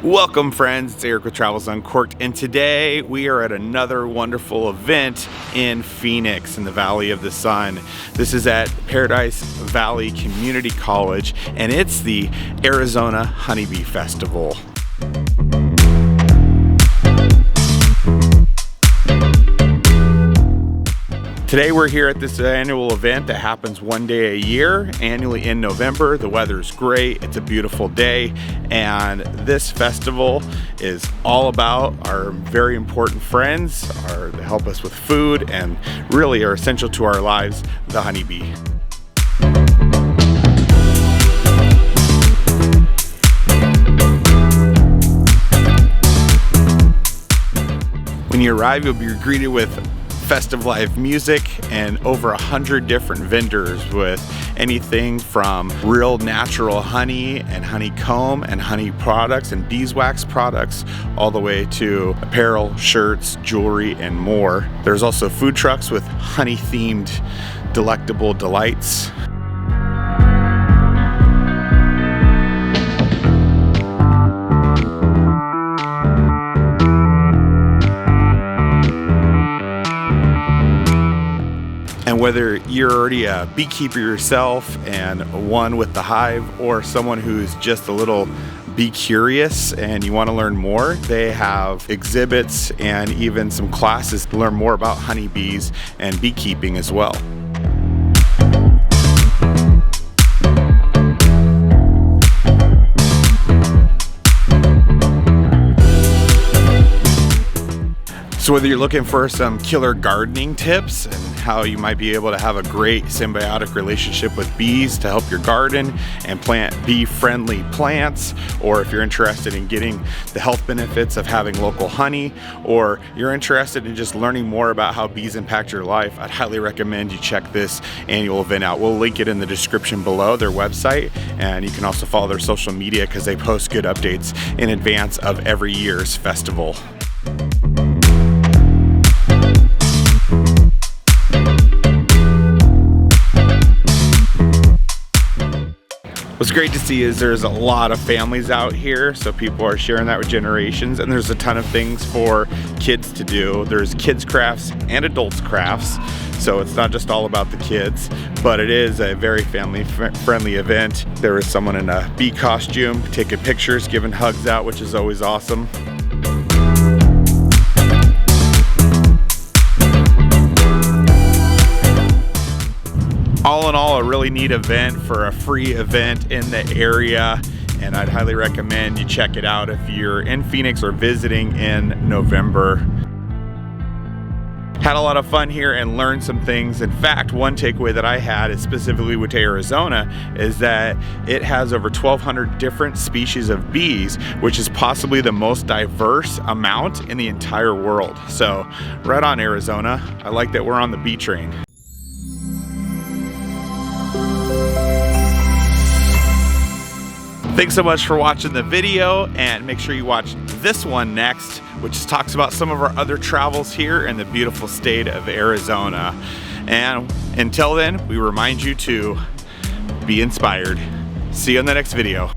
Welcome friends, it's Eric with Travels Uncorked, and today we are at another wonderful event in Phoenix in the Valley of the Sun. This is at Paradise Valley Community College, and it's the Arizona Honeybee Festival. Today we're here at this annual event that happens one day a year, annually in November. The weather's great, it's a beautiful day, and this festival is all about our very important friends, they help us with food and really are essential to our lives, the honeybee. When you arrive, you'll be greeted with festive live music and over 100 different vendors with anything from real natural honey and honeycomb and honey products and beeswax products all the way to apparel, shirts, jewelry, and more. There's also food trucks with honey themed delectable delights. And whether you're already a beekeeper yourself and one with the hive, or someone who's just a little bee curious and you want to learn more, they have exhibits and even some classes to learn more about honeybees and beekeeping as well. So whether you're looking for some killer gardening tips and how you might be able to have a great symbiotic relationship with bees to help your garden and plant bee-friendly plants, or if you're interested in getting the health benefits of having local honey, or you're interested in just learning more about how bees impact your life, I'd highly recommend you check this annual event out. We'll link it in the description below, their website, and you can also follow their social media because they post good updates in advance of every year's festival. What's great to see is there's a lot of families out here, so people are sharing that with generations, and there's a ton of things for kids to do. There's kids crafts and adults crafts, so it's not just all about the kids, but it is a very family friendly event. There is someone in a bee costume taking pictures, giving hugs out, which is always awesome. All in all, a really neat event for a free event in the area, and I'd highly recommend you check it out if you're in Phoenix or visiting in November. Had a lot of fun here and learned some things. In fact, one takeaway that I had is specifically with Arizona is that it has over 1,200 different species of bees, which is possibly the most diverse amount in the entire world. So right on, Arizona. I like that we're on the bee train. Thanks so much for watching the video, and make sure you watch this one next, which talks about some of our other travels here in the beautiful state of Arizona. And until then, we remind you to be inspired. See you in the next video.